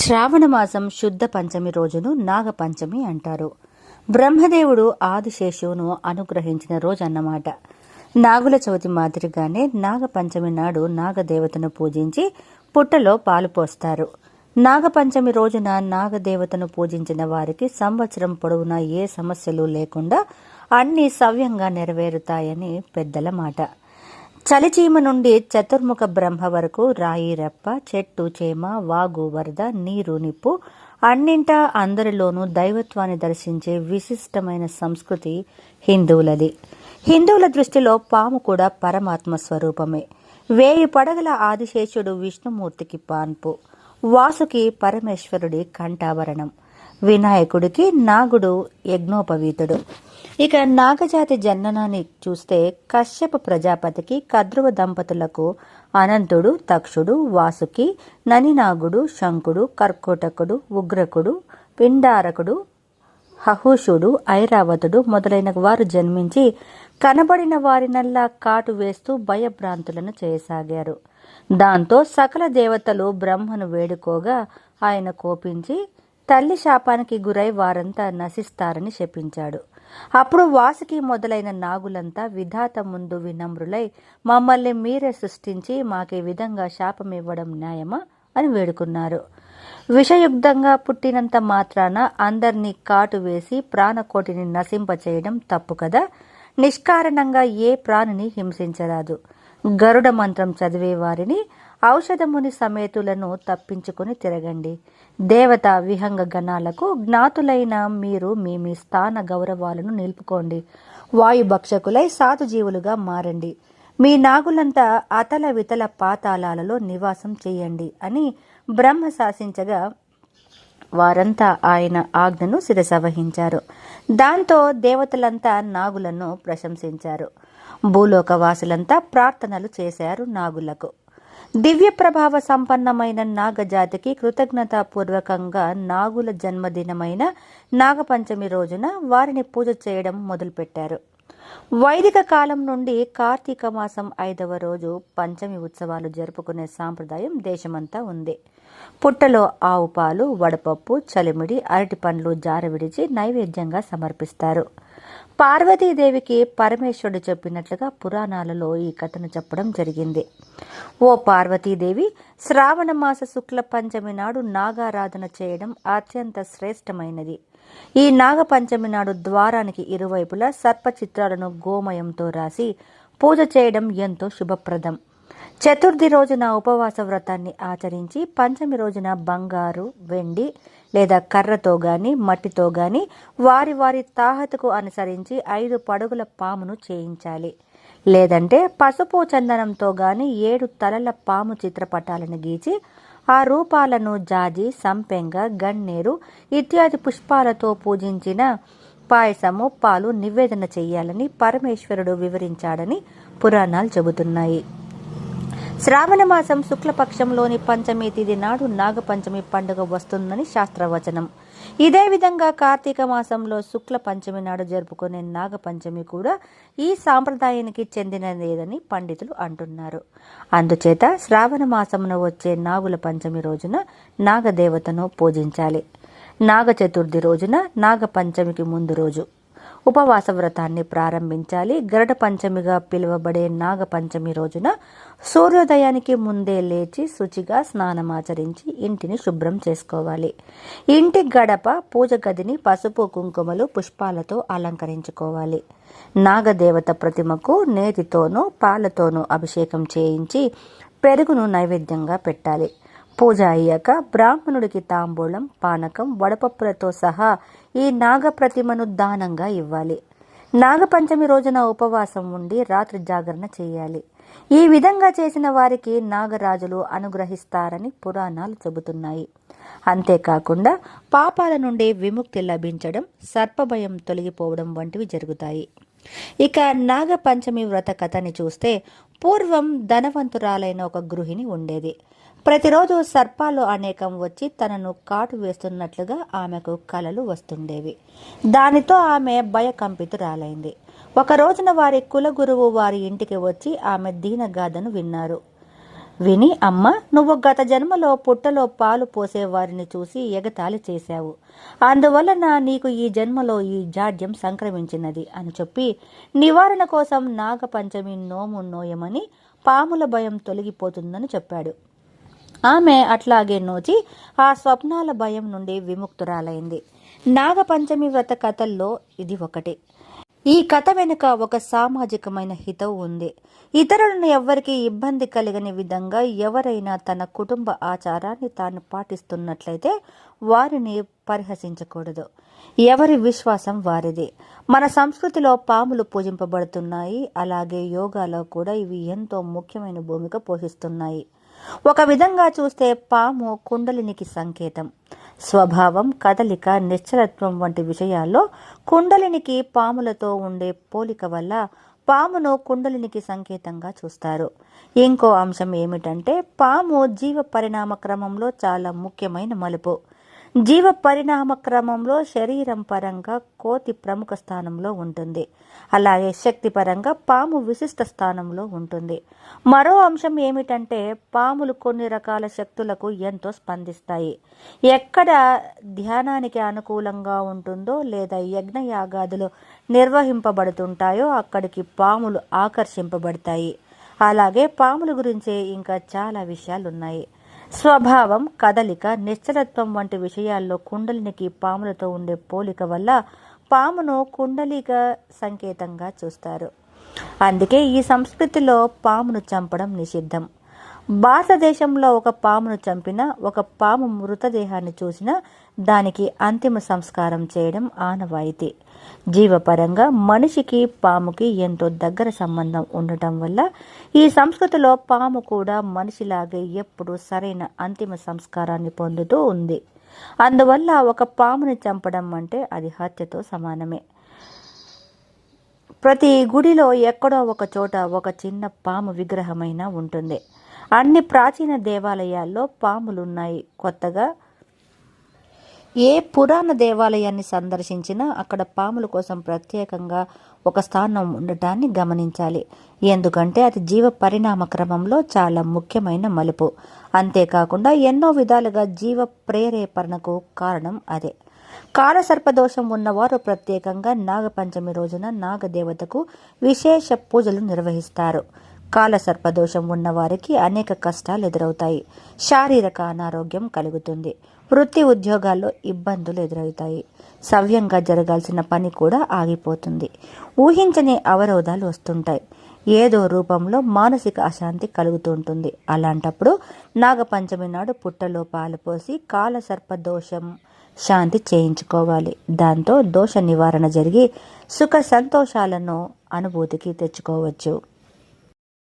శ్రావణ మాసం శుద్ధ పంచమి రోజును నాగపంచమి అంటారు. బ్రహ్మదేవుడు ఆదిశేషువును అనుగ్రహించిన రోజు అన్నమాట. నాగుల చవితి మాదిరిగానే నాగపంచమి నాడు నాగదేవతను పూజించి పుట్టలో పాలు పోస్తారు. నాగపంచమి రోజున నాగదేవతను పూజించిన వారికి సంవత్సరం పొడవునా ఏ సమస్యలు లేకుండా అన్నీ సవ్యంగా నెరవేరుతాయని పెద్దల మాట. చలిచీమ నుండి చతుర్ముఖ బ్రహ్మ వరకు రాయి రెప్ప, చెట్టు చేమ, వాగు వరద, నీరు నిప్పు అన్నింటా అందరిలోనూ దైవత్వాన్ని దర్శించే విశిష్టమైన సంస్కృతి హిందువులది. హిందువుల దృష్టిలో పాము కూడా పరమాత్మ స్వరూపమే. 1000 పడగల ఆదిశేషుడు విష్ణుమూర్తికి పాన్పు, వాసుకి పరమేశ్వరుడి కంఠాభరణం, వినాయకుడికి నాగుడు యజ్ఞోపవీతుడు. ఇక నాగజాతి జననాన్ని చూస్తే కశ్యప ప్రజాపతికి కద్రువ దంపతులకు అనంతుడు, తక్షుడు, వాసుకి, ననినాగుడు, శంకుడు, కర్కోటకుడు, ఉగ్రకుడు, పిండారకుడు, హహుషుడు, ఐరావతుడు మొదలైన వారు జన్మించి కనబడిన వారినల్లా కాటు వేస్తూ భయభ్రాంతులను చేయసాగారు. దాంతో సకల దేవతలు బ్రహ్మను వేడుకోగా ఆయన కోపించి తల్లి శాపానికి గురై వారంతా నశిస్తారని శపించాడు. అప్పుడు వాసుకి మొదలైన నాగులంతా విధాత ముందు వినమ్రులై మమ్మల్ని మీరే సృష్టించి మాకే విధంగా శాపం ఇవ్వడం న్యాయమా అని వేడుకున్నారు. విషయుక్తంగా పుట్టినంత మాత్రాన అందర్నీ కాటు వేసి ప్రాణకోటిని నశింపచేయడం తప్పు కదా. నిష్కారణంగా ఏ ప్రాణిని హింసించరాదు. గరుడ మంత్రం చదివే వారిని, ఔషధముని సమేతులను తప్పించుకుని తిరగండి. దేవతా విహంగ గణాలకు జ్ఞాతులైన మీరు మీ మీ స్థాన గౌరవాలను నిలుపుకోండి. వాయుభక్షకులై సాధుజీవులుగా మారండి. మీ నాగులంతా అతల వితల పాతాళాలలో నివాసం చేయండి అని బ్రహ్మ శాసించగా వారంతా ఆయన ఆజ్ఞను శిరసవహించారు. దాంతో దేవతలంతా నాగులను ప్రశంసించారు. భూలోకవాసులంతా ప్రార్థనలు చేశారు నాగులకు. దివ్య ప్రభావ సంపన్నమైన నాగజాతికి కృతజ్ఞతాపూర్వకంగా నాగుల జన్మదినమైన నాగపంచమి రోజున వారిని పూజ చేయడం మొదలుపెట్టారు. వైదిక కాలం నుండి కార్తీక మాసం 5వ రోజు పంచమి ఉత్సవాలు జరుపుకునే సాంప్రదాయం దేశమంతా ఉంది. పుట్టలో ఆవు పాలు, వడపప్పు, చలిమిడి, అరటి పండ్లు జారవిడిచి నైవేద్యంగా సమర్పిస్తారు. పార్వతీదేవికి పరమేశ్వరుడు చెప్పినట్లుగా పురాణాలలో ఈ కథను చెప్పడం జరిగింది. ఓ పార్వతీదేవి, శ్రావణ మాస శుక్ల పంచమి నాడు నాగారాధన చేయడం అత్యంత శ్రేష్టమైనది. ఈ నాగపంచమి నాడు ద్వారానికి ఇరువైపులా సర్ప చిత్రాలను గోమయంతో రాసి పూజ చేయడం ఎంతో శుభప్రదం. చతుర్థి రోజున ఉపవాస వ్రతాన్ని ఆచరించి పంచమి రోజున బంగారు, వెండి లేదా కర్రతో గాని మట్టితో గాని వారి వారి తాహతకు అనుసరించి 5 పడుగుల పామును చేయించాలి. లేదంటే పసుపు చందనంతో గాని 7 తలల పాము చిత్రపటాలను గీచి ఆ రూపాలను జాజి, సంపెంగ, గన్నేరు ఇత్యాది పుష్పాలతో పూజించిన పాయసము, పాలు నివేదన చెయ్యాలని పరమేశ్వరుడు వివరించాడని పురాణాలు చెబుతున్నాయి. శ్రావణ మాసం శుక్లపక్షంలోని పంచమి తిథి నాడు నాగపంచమి పండుగ వస్తుందని శాస్త్రవచనం. ఇదే విధంగా కార్తీక మాసంలో శుక్ల పంచమి నాడు జరుపుకునే నాగపంచమి కూడా ఈ సాంప్రదాయానికి చెందినదేదని పండితులు అంటున్నారు. అందుచేత శ్రావణ మాసమున వచ్చే నాగుల పంచమి రోజున నాగదేవతను పూజించాలి. నాగ చతుర్థి రోజున నాగపంచమికి ముందు రోజు ఉపవాస వ్రతాన్ని ప్రారంభించాలి. గరుడ పంచమిగా పిలువబడే నాగపంచమి రోజున సూర్యోదయానికి ముందే లేచి శుచిగా స్నానమాచరించి ఇంటిని శుభ్రం చేసుకోవాలి. ఇంటి గడప, పూజ గదిని పసుపు, కుంకుమలు, పుష్పాలతో అలంకరించుకోవాలి. నాగదేవత ప్రతిమకు నేతితోనూ పాలతోనూ అభిషేకం చేయించి పెరుగును నైవేద్యంగా పెట్టాలి. పూజ అయ్యాక బ్రాహ్మణుడికి తాంబూలం, పానకం, వడపప్పులతో సహా ఈ నాగప్రతిమను దానంగా ఇవ్వాలి. నాగపంచమి రోజున ఉపవాసం ఉండి రాత్రి జాగరణ చేయాలి. ఈ విధంగా చేసిన వారికి నాగరాజులు అనుగ్రహిస్తారని పురాణాలు చెబుతున్నాయి. అంతేకాకుండా పాపాల నుండి విముక్తి లభించడం, సర్పభయం తొలగిపోవడం వంటివి జరుగుతాయి. ఇక నాగపంచమి వ్రత కథని చూస్తే పూర్వం ధనవంతురాలైన ఒక గృహిణి ఉండేది. ప్రతిరోజు సర్పాలు అనేకం వచ్చి తనను కాటు వేస్తున్నట్లుగా ఆమెకు కలలు వస్తుండేవి. దానితో ఆమె భయకంపితురాలైంది. ఒక రోజున వారి కులగురువు వారి ఇంటికి వచ్చి ఆమె దీనగాథను విన్నారు. విని, అమ్మ, నువ్వు గత జన్మలో పుట్టలో పాలు పోసే వారిని చూసి ఎగతాళి చేశావు. అందువలన నీకు ఈ జన్మలో ఈ జాడ్యం సంక్రమించినది అని చెప్పి నివారణ కోసం నాగపంచమి నోము నోయమని పాముల భయం తొలగిపోతుందని చెప్పాడు. ఆమె అట్లాగే నోచి ఆ స్వప్నాల భయం నుండి విముక్తురాలైంది. నాగపంచమి వ్రత కథల్లో ఇది ఒకటి. ఈ కథ వెనుక ఒక సామాజికమైన హితవు ఉంది. ఇతరులను ఎవ్వరికీ ఇబ్బంది కలిగని విధంగా ఎవరైనా తన కుటుంబ ఆచారాన్ని తాను పాటిస్తున్నట్లయితే వారిని పరిహసించకూడదు. ఎవరి విశ్వాసం వారిది. మన సంస్కృతిలో పాములు పూజింపబడుతున్నాయి. అలాగే యోగాలో కూడా ఇవి ఎంతో ముఖ్యమైన భూమిక పోషిస్తున్నాయి. ఒక విధంగా చూస్తే పాము కుండలినికి సంకేతం. స్వభావం, కదలిక, నిశ్చలత్వం వంటి విషయాల్లో కుండలినికి పాములతో ఉండే పోలిక వల్ల పామును కుండలినికి సంకేతంగా చూస్తారు. ఇంకో అంశం ఏమిటంటే, పాము జీవ పరిణామ క్రమంలో చాలా ముఖ్యమైన మలుపు. జీవ పరిణామ క్రమంలో శరీరం పరంగా కోతి ప్రముఖ స్థానంలో ఉంటుంది. అలాగే శక్తి పరంగా పాము విశిష్ట స్థానంలో ఉంటుంది. మరో అంశం ఏమిటంటే, పాములు కొన్ని రకాల శక్తులకు ఎంతో స్పందిస్తాయి. ఎక్కడ ధ్యానానికి అనుకూలంగా ఉంటుందో లేదా యజ్ఞయాగాదులు నిర్వహింపబడుతుంటాయో అక్కడికి పాములు ఆకర్షింపబడతాయి. అలాగే పాముల గురించే ఇంకా చాలా విషయాలున్నాయి. స్వభావం, కదలిక, నిశ్చలత్వం వంటి విషయాల్లో కుండలినికి పాములతో ఉండే పోలిక వల్ల పామును కుండలిక సంకేతంగా చూస్తారు. అందుకే ఈ సంస్కృతిలో పామును చంపడం నిషిద్ధం. భారతదేశంలో ఒక పామును చంపినా, ఒక పాము మృతదేహాన్ని చూసినా దానికి అంతిమ సంస్కారం చేయడం ఆనవాయితీ. జీవపరంగా మనిషికి పాముకి ఎంతో దగ్గర సంబంధం ఉండటం వల్ల ఈ సంస్కృతిలో పాము కూడా మనిషిలాగే ఎప్పుడూ సరైన అంతిమ సంస్కారాన్ని పొందుతూ ఉంది. అందువల్ల ఒక పాముని చంపడం అంటే అది హత్యతో సమానమే. ప్రతి గుడిలో ఎక్కడో ఒక చోట ఒక చిన్న పాము విగ్రహమైనా ఉంటుంది. అన్ని ప్రాచీన దేవాలయాల్లో పాములున్నాయి. కొత్తగా ఏ పురాణ దేవాలయాన్ని సందర్శించినా అక్కడ పాముల కోసం ప్రత్యేకంగా ఒక స్థానం ఉండటాన్ని గమనించాలి. ఎందుకంటే అది జీవ పరిణామ క్రమంలో చాలా ముఖ్యమైన మలుపు. అంతేకాకుండా ఎన్నో విధాలుగా జీవ ప్రేరేపణకు కారణం అదే. కాలసర్పదోషం ఉన్నవారు ప్రత్యేకంగా నాగపంచమి రోజున నాగదేవతకు విశేష పూజలు నిర్వహిస్తారు. కాలసర్పదోషం ఉన్నవారికి అనేక కష్టాలు ఎదురవుతాయి. శారీరక అనారోగ్యం కలుగుతుంది. వృత్తి ఉద్యోగాల్లో ఇబ్బందులు ఎదురవుతాయి. సవ్యంగా జరగాల్సిన పని కూడా ఆగిపోతుంది. ఊహించని అవరోధాలు వస్తుంటాయి. ఏదో రూపంలో మానసిక అశాంతి కలుగుతుంటుంది. అలాంటప్పుడు నాగపంచమి నాడు పుట్టలో పాలు పోసి కాలసర్పదోషం శాంతి చేయించుకోవాలి. దాంతో దోష నివారణ జరిగి సుఖ సంతోషాలను అనుభూతికి తెచ్చుకోవచ్చు.